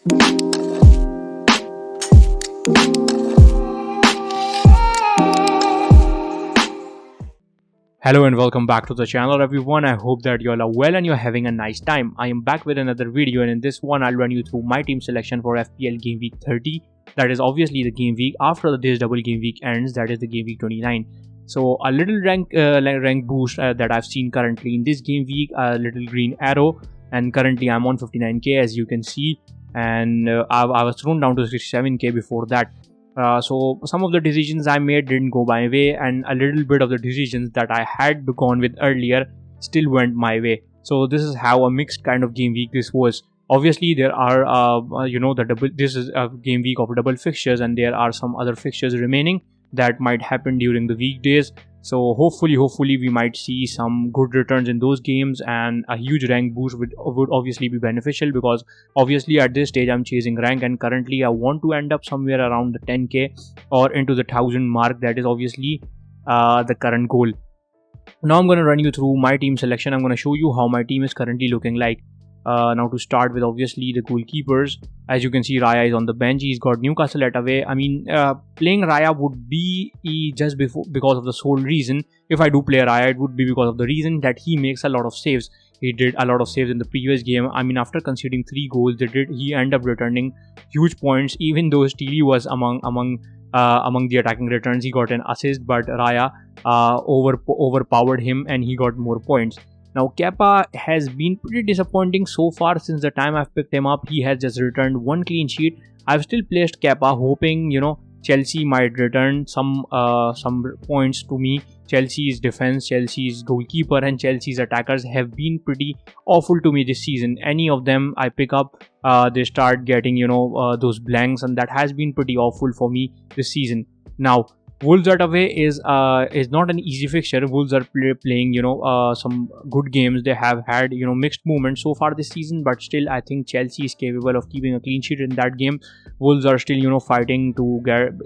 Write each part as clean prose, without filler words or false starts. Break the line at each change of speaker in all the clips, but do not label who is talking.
Hello and welcome back to the channel everyone. I hope that you all are well and you're having a nice time. I am back with another video, and in this one I'll run you through my team selection for FPL Game Week 30. That is obviously the game week after this double game week ends, that is the Game Week 29. So a little rank boost that I've seen currently in this game week, a little green arrow, and currently I'm on 59k as you can see, and I was thrown down to 67k before that. So some of the decisions I made didn't go my way, and a little bit of the decisions that I had gone with earlier still went my way. So this is how a mixed kind of game week this was. Obviously there are this is a game week of double fixtures, and there are some other fixtures remaining that might happen during the weekdays. So hopefully we might see some good returns in those games, and a huge rank boost would obviously be beneficial, because obviously at this stage I'm chasing rank, and currently I want to end up somewhere around the 10k or into the 1000 mark. That is obviously the current goal. Now I'm going to run you through my team selection. I'm going to show you how my team is currently looking like. Now to start with, obviously the goalkeepers. As you can see, Raya is on the bench. He's got Newcastle at away. I mean, playing Raya would be just because of the sole reason. If I do play Raya, it would be because of the reason that he makes a lot of saves. He did a lot of saves in the previous game. I mean, after conceding 3 goals, he ended up returning huge points. Even though Steely was among the attacking returns, he got an assist, but Raya overpowered him and he got more points. Now Kepa has been pretty disappointing so far since the time I've picked him up. He has just returned 1 clean sheet. I've still placed Kepa, hoping Chelsea might return some points to me. Chelsea's defense, Chelsea's goalkeeper, and Chelsea's attackers have been pretty awful to me this season. Any of them I pick up, they start getting those blanks, and that has been pretty awful for me this season. Now Wolves at away is not an easy fixture. Wolves are playing some good games. They have had mixed movements so far this season, but still I think Chelsea is capable of keeping a clean sheet in that game. Wolves are still fighting to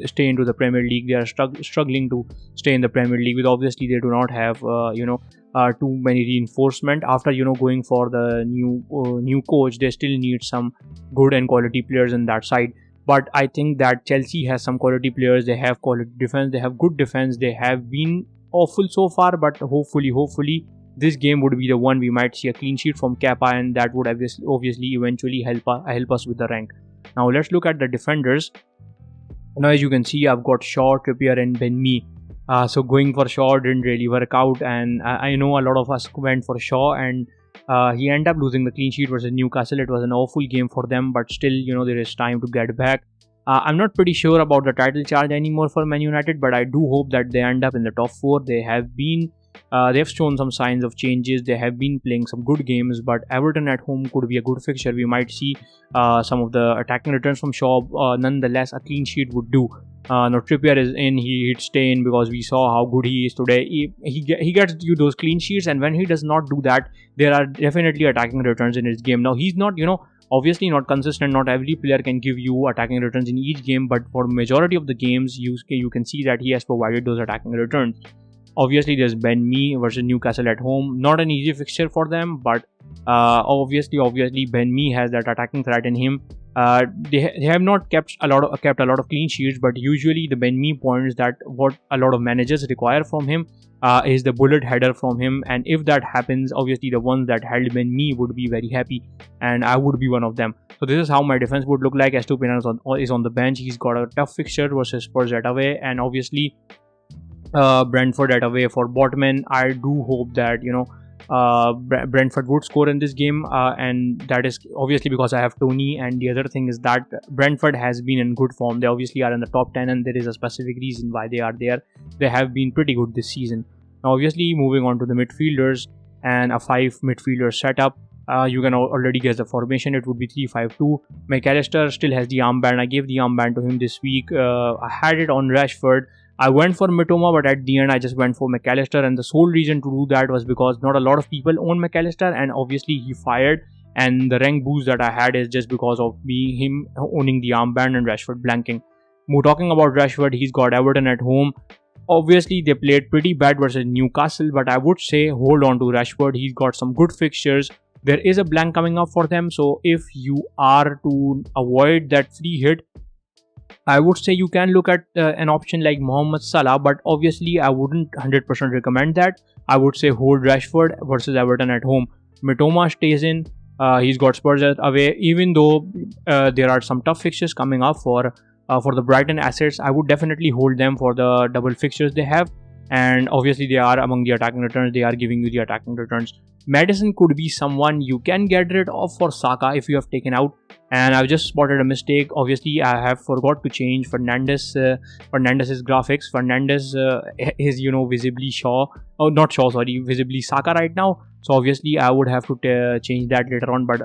stay into the Premier League. They are struggling to stay in the Premier League. With obviously they do not have too many reinforcement after going for the new coach. They still need some good and quality players in that side. But I think that Chelsea has some quality players. They have quality defense. They have good defense. They have been awful so far, but hopefully this game would be the one we might see a clean sheet from Kepa, and that would obviously eventually help us with the rank. Now let's look at the defenders. Now as you can see, I've got Shaw, Trippier, and Ben Mee. So going for Shaw didn't really work out, and I know a lot of us went for Shaw, and he ended up losing the clean sheet versus Newcastle. It was an awful game for them, but still, there is time to get back. I'm not pretty sure about the title charge anymore for Man United, but I do hope that they end up in the top 4. They have shown some signs of changes. They have been playing some good games, but Everton at home could be a good fixture. We might see some of the attacking returns from Shaw. Nonetheless, a clean sheet would do. Now Trippier is in. He'd stay in because we saw how good he is today. He gets you those clean sheets, and when he does not do that, there are definitely attacking returns in his game. Now he's not obviously not consistent. Not every player can give you attacking returns in each game, but for majority of the games you can see that he has provided those attacking returns. Obviously there's Ben Mee versus Newcastle at home. Not an easy fixture for them, but obviously Ben Mee has that attacking threat in him. They have not kept a lot of clean sheets, but usually the Ben Mee points that what a lot of managers require from him is the bullet header from him, and if that happens, obviously the ones that held Ben Mee would be very happy, and I would be one of them. So this is how my defense would look like. Estupiñán is on the bench. He's got a tough fixture versus Spurs at away, and obviously Brentford at away for Botman. I do hope that Brentford would score in this game, and that is obviously because I have Tony. And the other thing is that Brentford has been in good form. They obviously are in the top 10, and there is a specific reason why they are there. They have been pretty good this season. Now obviously moving on to the midfielders and a 5 midfielder setup. You can already guess the formation. It would be 3-5-2. McAllister still has the armband. I gave the armband to him this week. I had it on Rashford. I went for Mitoma, but at the end I just went for McAllister, and the sole reason to do that was because not a lot of people own McAllister, and obviously he fired, and the rank boost that I had is just because of him owning the armband and Rashford blanking. Talking about Rashford, he's got Everton at home. Obviously they played pretty bad versus Newcastle, but I would say hold on to Rashford. He's got some good fixtures. there is a blank coming up for them. So if you are to avoid that free hit, I would say you can look at an option like Mohamed Salah, but obviously I wouldn't 100% recommend that. I would say hold Rashford versus Everton at home. Mitoma stays in. He's got Spurs away. Even though there are some tough fixtures coming up for the Brighton assets, I would definitely hold them for the double fixtures they have. And obviously they are among the attacking returns. They are giving you the attacking returns. Madison could be someone you can get rid of for Saka if you have taken out. And I've just spotted a mistake. Obviously I have forgot to change Fernandez's graphics. Fernandez is visibly visibly Saka right now. So obviously I would have to change that later on. But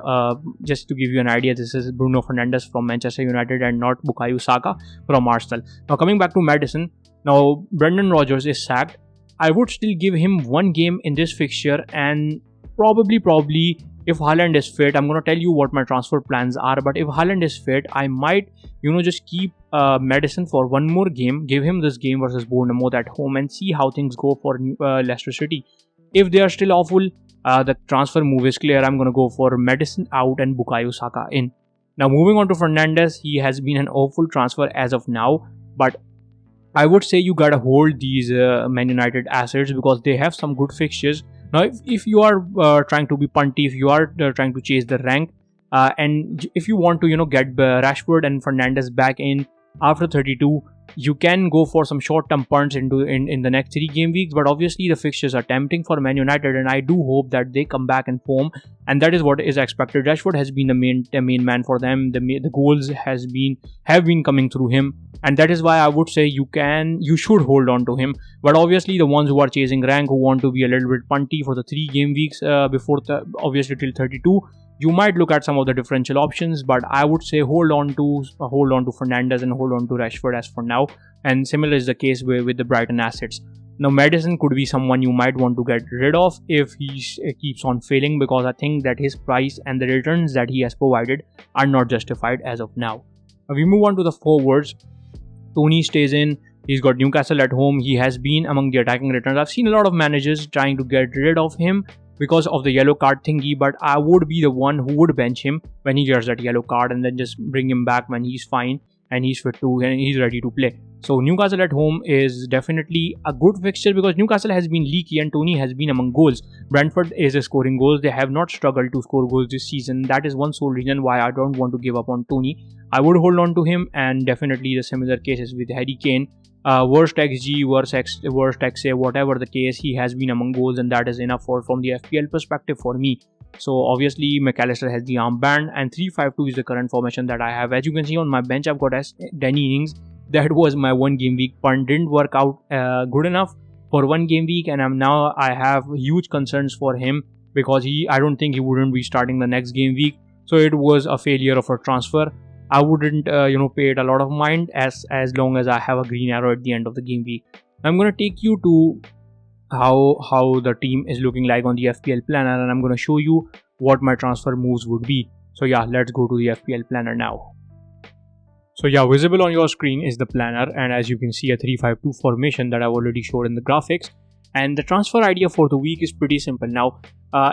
just to give you an idea, this is Bruno Fernandes from Manchester United and not Bukayo Saka from Arsenal. Now coming back to Madison. Now Brendan Rodgers is sacked. I would still give him one game in this fixture, and probably if Haaland is fit, I'm going to tell you what my transfer plans are. But if Haaland is fit, I might just keep Madison for one more game, give him this game versus Bournemouth at home, and see how things go for Leicester City. If they are still awful, the transfer move is clear. I'm going to go for Madison out and Bukayo Saka in. Now moving on to Fernandes, he has been an awful transfer as of now, but I would say you gotta hold these Man United assets because they have some good fixtures. Now, if you are trying to be punty, if you are trying to chase the rank, and if you want to, get Rashford and Fernandes back in after 32, you can go for some short-term punts in the next 3 game weeks. But obviously, the fixtures are tempting for Man United, and I do hope that they come back in form, and that is what is expected. Rashford has been the main man for them. The goals have been coming through him, and that is why I would say you should hold on to him. But obviously, the ones who are chasing rank, who want to be a little bit punty for the 3 game weeks before obviously till 32. You might look at some of the differential options, but I would say hold on to Fernandes and hold on to Rashford as for now. And similar is the case with the Brighton assets. Now, Madison could be someone you might want to get rid of if he keeps on failing, because I think that his price and the returns that he has provided are not justified as of now. Now we move on to the forwards. Tony stays in. He's got Newcastle at home. He has been among the attacking returns. I've seen a lot of managers trying to get rid of him because of the yellow card thingy, but I would be the one who would bench him when he gets that yellow card and then just bring him back when he's fine and he's fit to and he's ready to play. So Newcastle at home is definitely a good fixture because Newcastle has been leaky and Tony has been among goals. Brentford is scoring goals. They have not struggled to score goals this season. That is one sole reason why I don't want to give up on Tony. I would hold on to him, and definitely the similar cases with Harry Kane. Worst XG, worst XA, whatever the case, he has been among goals, and that is enough from the FPL perspective for me. So obviously McAllister has the armband, and 3-5-2 is the current formation that I have. As you can see on my bench, I've got Danny Ings. That was my 1 game week punt. Didn't work out good enough for 1 game week, and I have huge concerns for him because I don't think he wouldn't be starting the next game week. So it was a failure of a transfer. I wouldn't pay it a lot of mind as long as I have a green arrow at the end of the game week. I'm going to take you to how the team is looking like on the FPL planner, and I'm going to show you what my transfer moves would be. So yeah, let's go to the FPL planner now. So yeah, visible on your screen is the planner, and as you can see, a 3-5-2 formation that I've already showed in the graphics. And the transfer idea for the week is pretty simple. Now,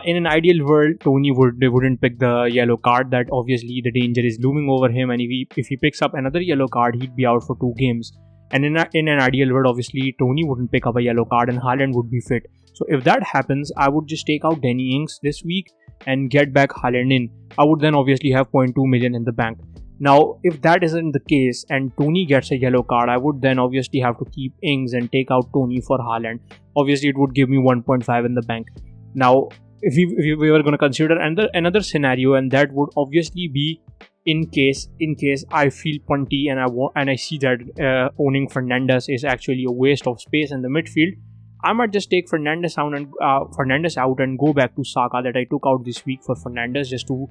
in an ideal world, Tony wouldn't pick the yellow card. That obviously the danger is looming over him, and if he picks up another yellow card, he'd be out for 2 games. And in an ideal world, obviously Tony wouldn't pick up a yellow card, and Haaland would be fit. So if that happens, I would just take out Danny Ings this week and get back Haaland in. I would then obviously have 0.2 million in the bank. Now, if that isn't the case and Tony gets a yellow card, I would then obviously have to keep Ings and take out Tony for Haaland. Obviously, it would give me 1.5 in the bank. Now, if we were going to consider another scenario, and that would obviously be in case I feel punty and I see that owning Fernandes is actually a waste of space in the midfield, I might just take Fernandes out and go back to Saka that I took out this week for Fernandes just to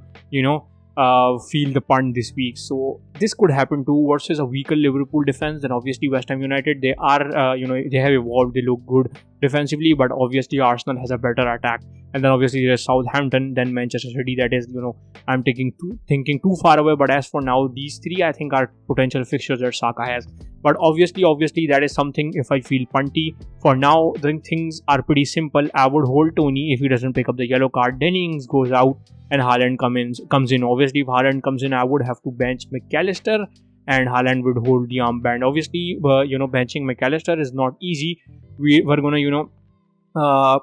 feel the punt this week. So this could happen too versus a weaker Liverpool defense. Then obviously West Ham United, they are they have evolved, they look good defensively, but obviously Arsenal has a better attack. And then obviously there's Southampton, then Manchester City. That is, I'm thinking too far away. But as for now, these 3 I think are potential fixtures that Saka has. But obviously that is something if I feel punty. For now, the things are pretty simple. I would hold Tony. If he doesn't pick up the yellow card, then Ings goes out and Haaland comes in. Obviously, if Haaland comes in, I would have to bench McAllister and Haaland would hold the armband. Obviously, benching McAllister is not easy. We're gonna,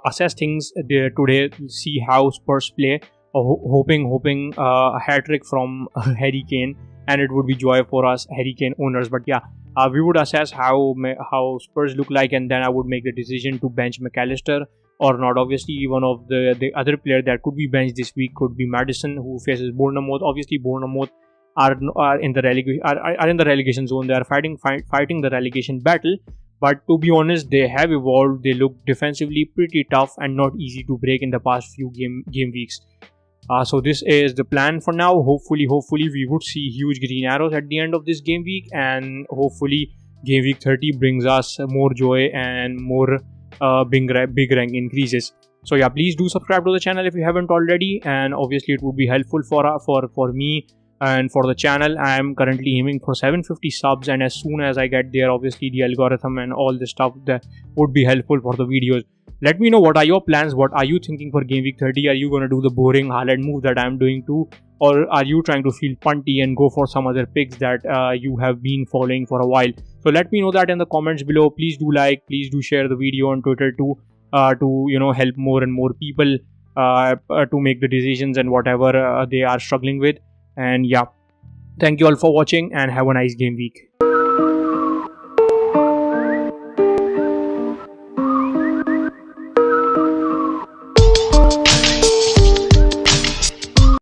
assess things today, see how Spurs play, hoping a hat trick from Harry Kane, and it would be joy for us Harry Kane owners. But yeah, we would assess how Spurs look like, and then I would make the decision to bench McAllister or not. Obviously, one of the other player that could be benched this week could be Maddison, who faces Bournemouth. Obviously, Bournemouth are in the relegation zone. They are fighting the relegation battle. But to be honest, they have evolved. They look defensively pretty tough and not easy to break in the past few game weeks. So this is the plan for now. Hopefully we would see huge green arrows at the end of this game week, and hopefully game week 30 brings us more joy and more big rank increases. So yeah, please do subscribe to the channel if you haven't already, and obviously it would be helpful for me and for the channel. I am currently aiming for 750 subs, and as soon as I get there, obviously the algorithm and all the stuff that would be helpful for the videos. Let me know what are your plans, what are you thinking for game week 30. Are you going to do the boring Haaland move that I'm doing too, or are you trying to feel punty and go for some other picks that you have been following for a while? So let me know that in the comments below. Please do like, please do share the video on Twitter too, to help more and more people to make the decisions and whatever they are struggling with. And yeah, thank you all for watching and have a nice game week.